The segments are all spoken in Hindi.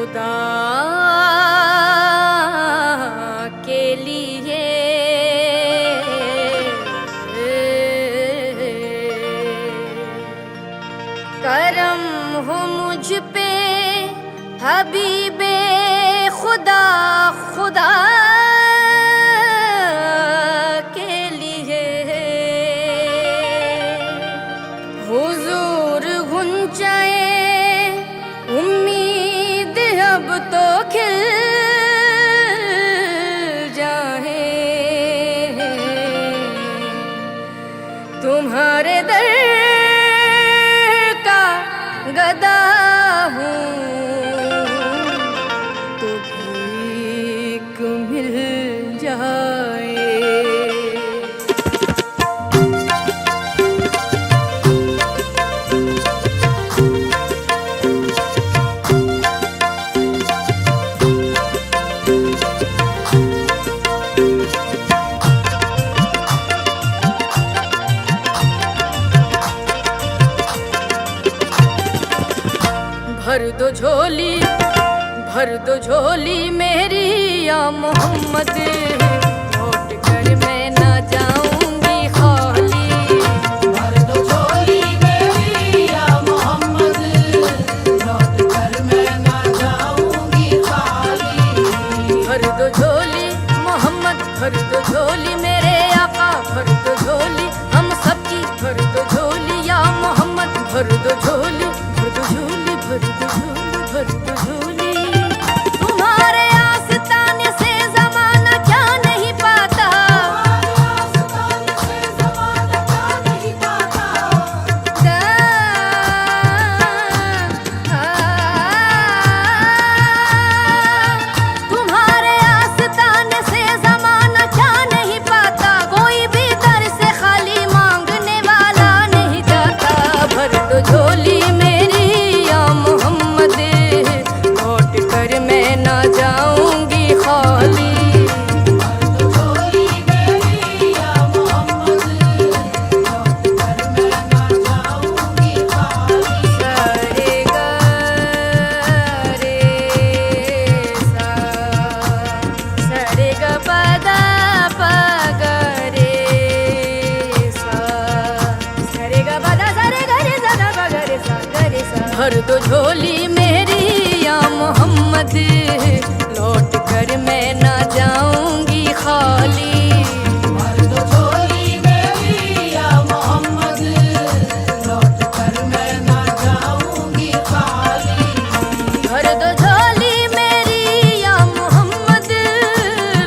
खुदा के लिए करम हो मुझ पे हबीबे खुदा खुदा के लिए हुजूर गुंजाए उम्मीद अब तो खिल जाए तुम्हारे दर का गदा हूँ तो भीख मिल जाए। भर दो झोली मेरी या मोहम्मद लौट कर मैं ना जाऊंगी खाली। भर दो झोली मेरी या मोहम्मद लौट कर मैं ना जाऊंगी खाली। भर दो झोली मोहम्मद भर दो झोली मेरे आका भर दो झोली हम सबकी भर दो झोली या मोहम्मद भर दो झोली भर दो झोली भर दो झोली भर दो झोली। तुम्हारे आस्ताने से ज़माना क्या नहीं पाता आस्ताने से ज़माना क्या नहीं पाता। तुम्हारे आस्ताने से ज़माना क्या नहीं पाता कोई भी दर से खाली मांगने वाला नहीं जाता। भर दो झोली मेरी या मोहम्मद लौट कर मैं ना जाऊंगी खाली। भर दो झोली मेरी या मोहम्मद लौट कर मैं ना जाऊंगी खाली। सारे गा रे सा सारे गा पदा पगा रे सा सारे गा पदा सारे गा रे सा दा पगा रे सा गा रे सा। भर दो झोली मेरी या मोहम्मद लौट कर मैं ना जाऊंगी खाली। भर दो झोली मेरी या मोहम्मद लौट कर मैं ना जाऊंगी खाली। भर दो झोली मेरी या मोहम्मद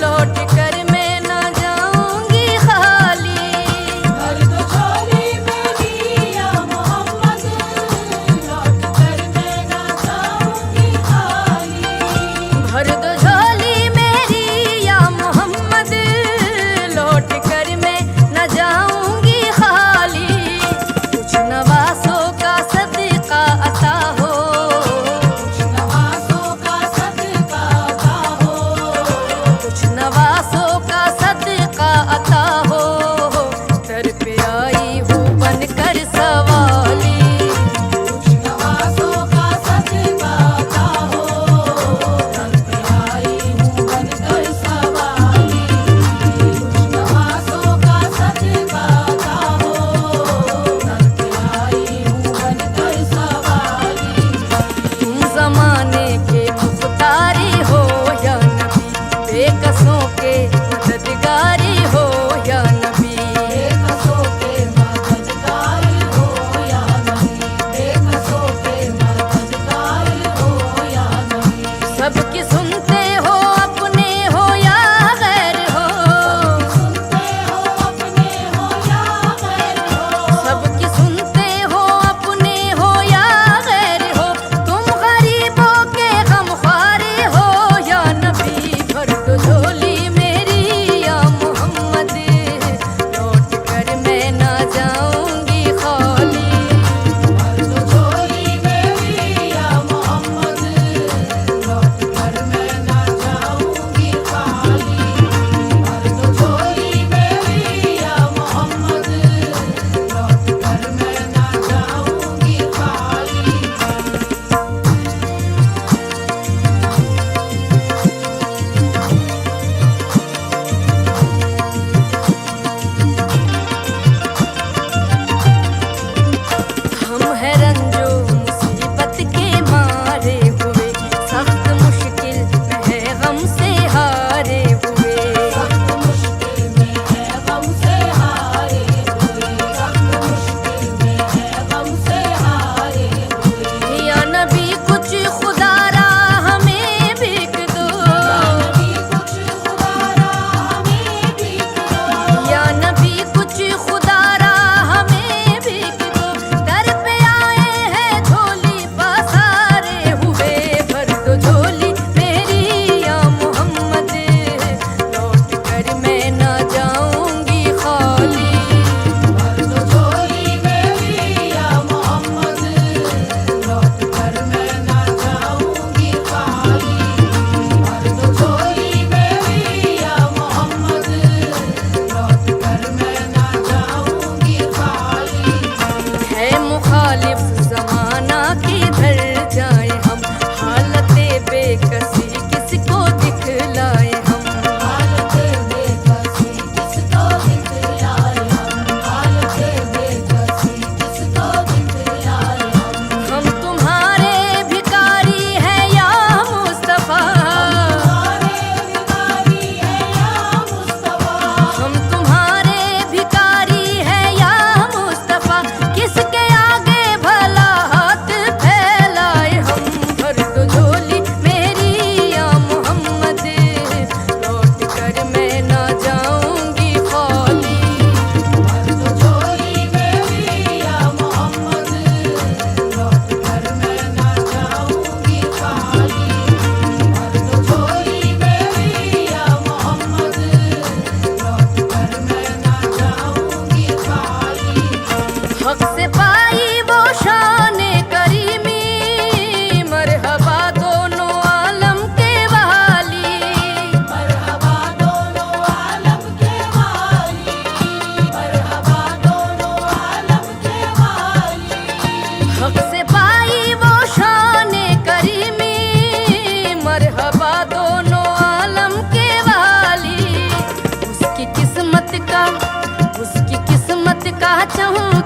लौट कर मैं ना जाऊंगी खाली। भर दो झोली मेरी या मोहम्मद लौट कर मैं ना जाऊंगी खाली। भर दो झोली मेरी या मोहम्मद लौट कर मैं न जाऊंगी खाली। कुछ नवासों का सदका अता हो कुछ नवाज़ों का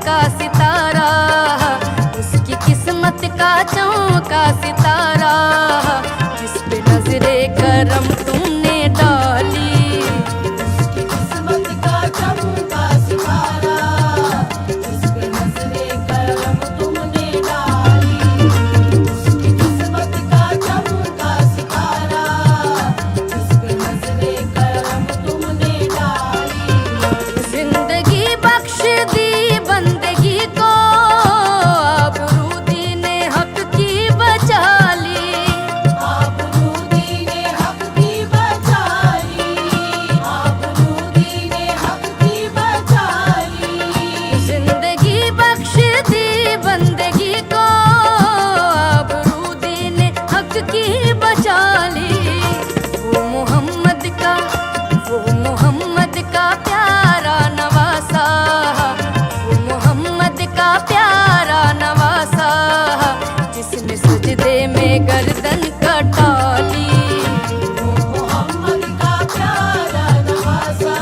चमका सितारा, उसकी किस्मत का चमका सितारा, जिस पे नजरे करम तुमने डाली। उसकी किस्मत का चमका सितारा, जिस पे नजरे करम तुमने डाली। उसकी किस्मत का चमका सितारा, जिस पे नजरे करम तुमने डाली। जिंदगी बख्श दी बंदगी को, आबरू दीने हक की बचा ली। आबरू दीने हक की बचा ली, आबरू दीने हक की बचा ली। जिंदगी बख्श दी बंदगी को, आबरू दीने हक की बचा ली। वो मोहम्मद का प्यारा नवासा, वो मोहम्मद का प्यारा नवासा, जिसने सजदे में गर्दन कटा ली। वो मोहम्मद का प्यारा नवासा,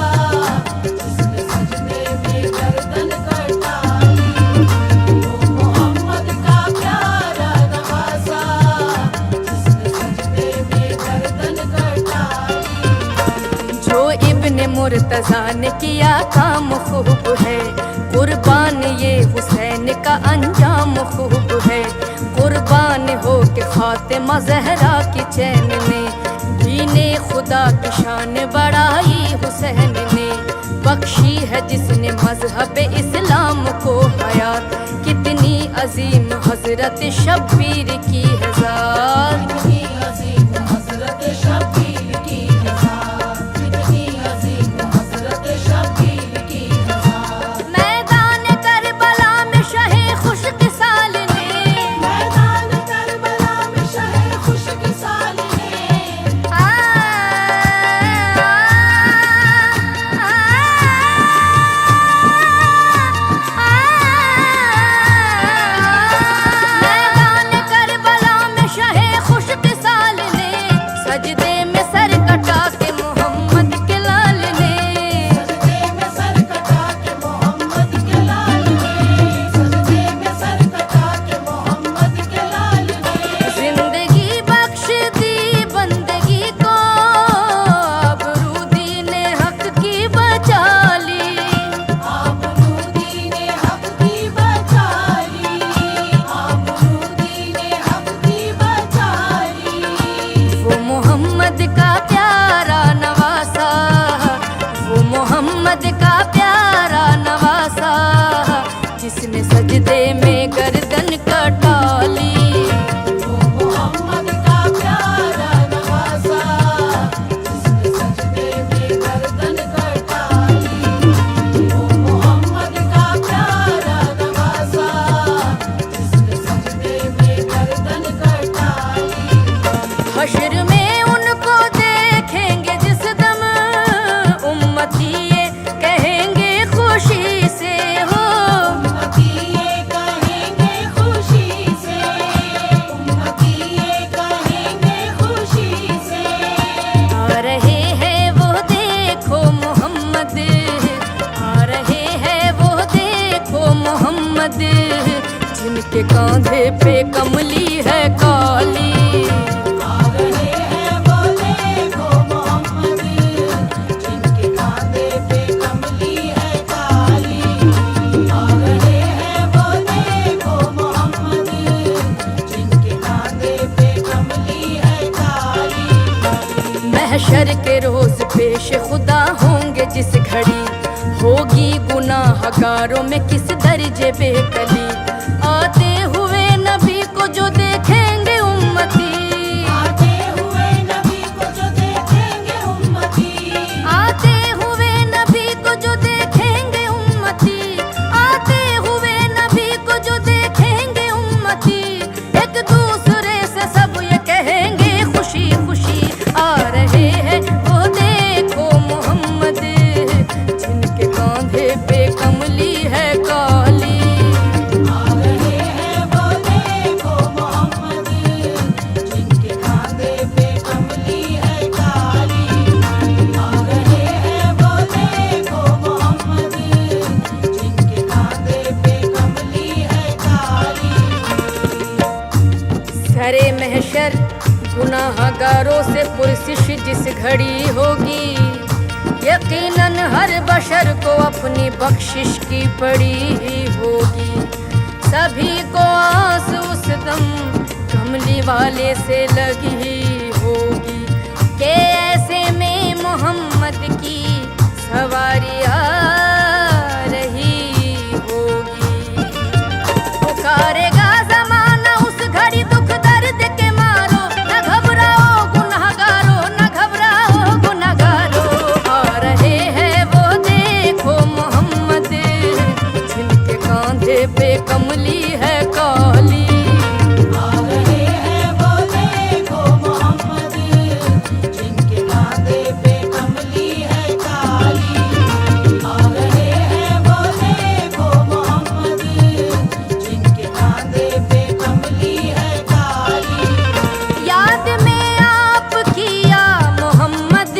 जिसने सजदे में गर्दन कटा ली। वो मोहम्मद का प्यारा नवासा, जिसने सजदे में गर्दन कटा ली। जो इब्ने मुर्तजा ने किया काम खूब है, कुर्बान ये हुसैन का अंजाम खूब है। कुर्बान हो के फातिमा ज़हरा की चैन ने, दीने खुदा की शान बढ़ाई हुसैन ने। बख्शी है जिसने मजहब इस्लाम को हयात, कितनी अजीम हजरत शब्बीर की है ज़ात। कितनी अजीम हज़रत शब्बीर की है ज़ात, कितनी अजीम हज़रत शब्बीर की है ज़ात। मैदान करबला में शहे खुशकिसाल ने, मैदान करबला में शहे खुशकिसाल ने, मैदान करबला में शहे खुशकिसाल ने, सजदे में सर कटा के मोहम्मद के लाल ने। सजदे में सर कटा के मोहम्मद के लाल ने, सजदे में सर कटा के मोहम्मद के लाल ने। जिंदगी बख्श दी बंदगी को, आबरू दीने हक की बचा ली। आबरू दीने हक की बचा ली, आबरू दीने हक की बचा ली। वो मोहम्मद का प्यारा नवासा, वो मोहम्मद का प्यारा नवासा, जिसने सजदे में गर्दन कटा ली। वो मोहम्मद का प्यारा नवासा, जिसने सजदे में गर्दन कटा ली। वो मोहम्मद का प्यारा नवासा, जिसने सजदे में गर्दन कटा ली। हश्र में उनको देखेंगे जिस दम, उम्मती ये कहेंगे खुशी से हो। उम्मती ये कहेंगे खुशी से, उम्मती ये कहेंगे खुशी से। आ रहे हैं वो देखो मोहम्मद, आ रहे हैं वो देखो मोहम्मद, जिनके कांधे पे कमली है काली। आ रहे हैं वो देखो मोहम्मद, जिनके कांधे पे कमली है काली। आ रहे हैं वो देखो मोहम्मद, जिनके कांधे पे कमली है काली। महशर के रोज पेश खुदा होंगे जिस घड़ी, होगी गुनाहगारों में किस दर्जे बेकली। आते हुए नबी को जो देखेंगे उम्मती, आते हुए नबी को जो देखेंगे उम्मती, आते हुए नबी को जो देखेंगे उम्मती, आते हुए नबी को जो देखेंगे उम्मती, एक दूसरे से सब ये कहेंगे खुशी खुशी। आ रहे हैं वो देखो मोहम्मद, जिनके कांधे पे कमली है काली। गुनाहगारों से पुरसिश जिस घड़ी होगी, यकीनन हर बशर को अपनी बख्शिश की पड़ी ही होगी। सभी को आस उस दम कमली वाले से लगी ही होगी कि ऐसे में मोहम्मद की सवारी आ रही होगी। पुकारेगा ज़माना उस घड़ी दुख दर्द के मारो, न घबराओ गुनहगारो, न घबराओ गुनहगारो। आ रहे हैं वो देखो मोहम्मद, जिनके कांधे पे कमली है काली। आ रहे हैं वो देखो मोहम्मद, जिनके कांधे पे कमली है काली। आ रहे हैं वो देखो मोहम्मद, जिनके कांधे पे कमली है काली। याद में आप किया मोहम्मद,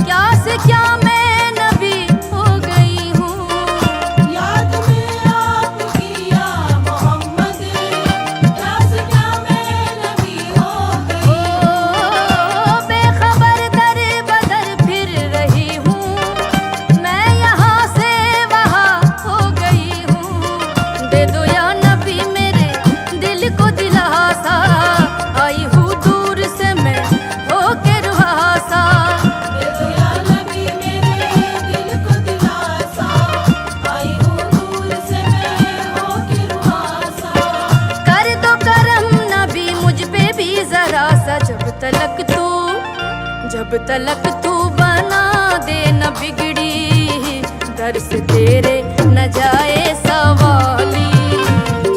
क्या से क्या मैं नबी हो गई हूँ। याद में आप किया मोहम्मद, क्या से क्या मैं नबी हो गई। ओ बेखबर दर बदर फिर रही हूँ, मैं यहाँ से वहाँ हो गई हूँ। दे दो या नबी मेरे दिल को दिलासा, आई हूँ दूर से मैं होके रुहासा। दे दो या नबी मेरे दिल को दिलासा, आई हूँ दूर से मैं होके रुहासा। कर दो करम नबी मुझ पे भी जरा सा, जब तलक तू बना दे न बिगड़ी, दर से तेरे न जाए सवाली।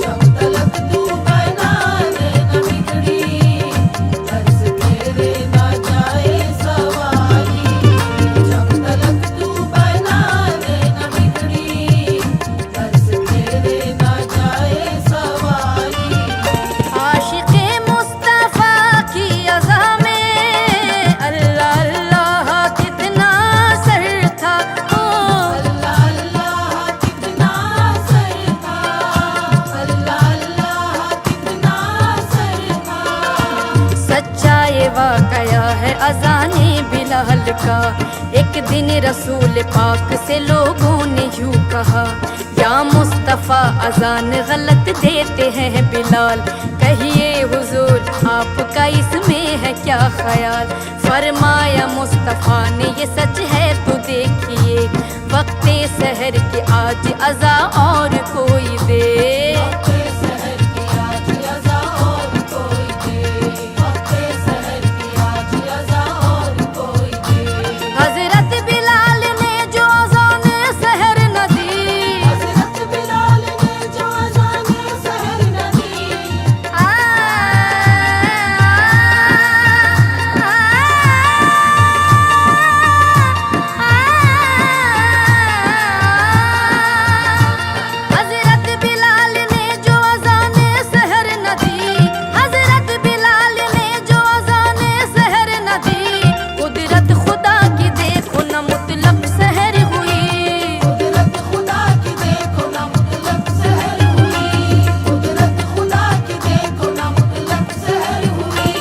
जब तलक तू बना दे न बिगड़ी, दर से तेरे ना जाए सवाली। जब तलक तू बना दे न बिगड़ी, दर से तेरे ना जाए सवाली। आशिक़े मुस्तफ़ा की अज़ा में अल्लाह अल्लाह कितना सर था। ओ अल्लाह अल्लाह कितना सर था, अल्लाह अल्लाह कितना सर था। सच्चा ये वाकया है अज़ाने बिलाल का। एक दिन रसूल पाक से लोगों ने यूं कहा, या मुस्तफ़ा अज़ान गलत देते हैं बिलाल, कहिए हुजूर आपका इसमें है क्या ख्याल। फरमाया मुस्तफ़ा ने ये सच है तो देखिए, वक्ते सहर के आज अज़ा और कोई दे। वक्ते सहर की आज अज़ा और कोई दे, वक्ते सहर की आज अज़ा और कोई दे। हज़रत बिलाल ने जो अज़ान सहर न दी, हज़रत बिलाल ने जो अज़ान सहर न दी। हज़रत बिलाल ने जो अज़ान सहर न दी, हज़रत बिलाल ने जो अज़ान सहर न दी। कुदरत खुदा की देखो न मुतलक सहर हुई। कुदरत खुदा की देखो ना मुतलक सहर हुई, कुदरत खुदा की देखो ना मुतलक सहर हुई।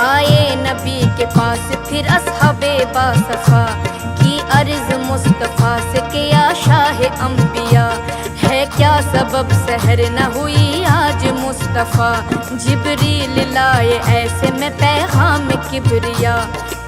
आए नबी के पास फिर असहाबे बासफा की अर्ज मुस्तफ़ा से किया शाह अंबिया, है क्या सबब सहर न हुई आज मुस्तफ़ा। जिब्रील लाए ऐसे में पैगाम किबरिया,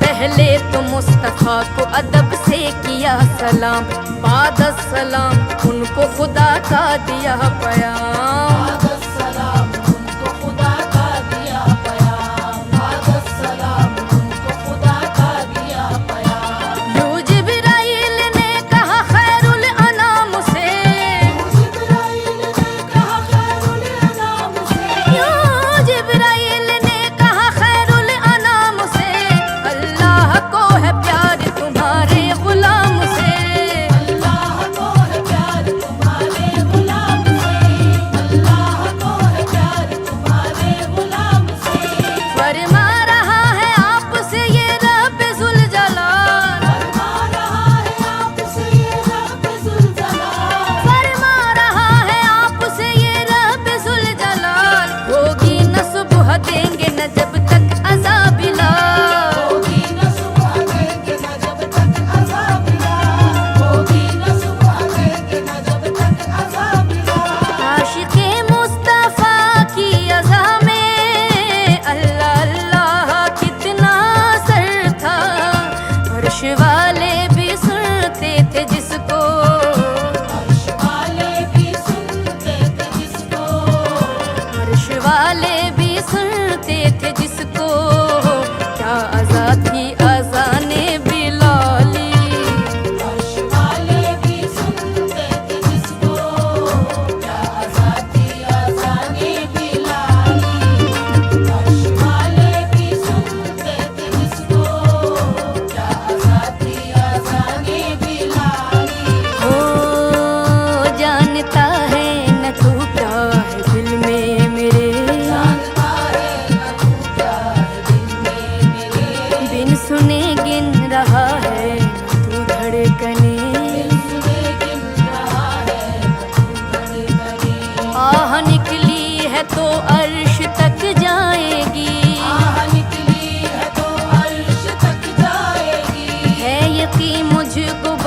पहले तो मुस्तफ़ा को अदब से किया सलाम, बाद सलाम उनको खुदा का दिया बयान। बाद सलाम उनको खुदा का दिया बयान, बाद सलाम उनको खुदा का दिया बयान। यूं जिब्राइल ने कहा खैरुल अनाम से, जिब्राइल ने कहा खैरुल अनाम से, यूं जिब्राइल ने कहा खैरुल अनाम से, अल्लाह को है प्यार तुम्हारे गुलाम से। अल्लाह को है प्यार तुम्हारे गुलाम से, अल्लाह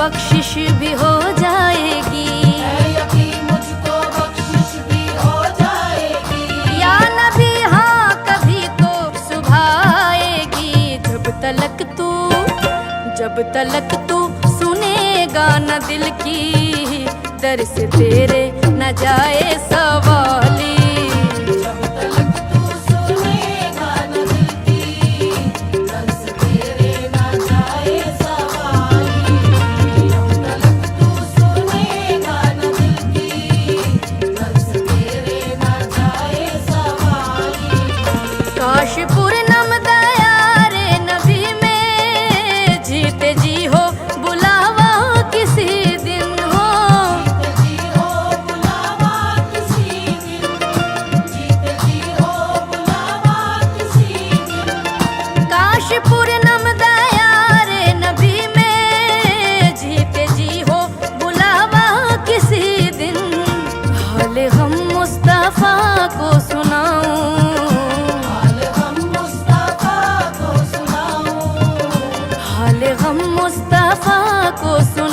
बख्शिश भी हो जाएगी, है यकीन मुझको बख्शिश भी हो जाएगी। या नबी हाँ कभी तो सुबह आएगी। जब तलक तू सुनेगा न दिल की, दर से तेरे न जाए सवाली। जब तलक तू सुनेगा न दिल की, दर से तेरे न जाए सवाली। जब तलक तू सुनेगा न दिल की, दर से तेरे न जाए सवाली। काश पूर्णम दया रे नबी में, जीते जी हो बुलावा किसी दिन हो। जीते जी हो बुलावा किसी दिन, जीते जी हो बुलावा किसी दिन। काश पूर्णम दया रे नबी में, जीते जी हो बुलावा किसी दिन। हाल हम मुस्तफा को सुनाऊं, हाल हम मुस्तफा को सुनाऊं, हाल हम मुस्तफा को सुनाऊं।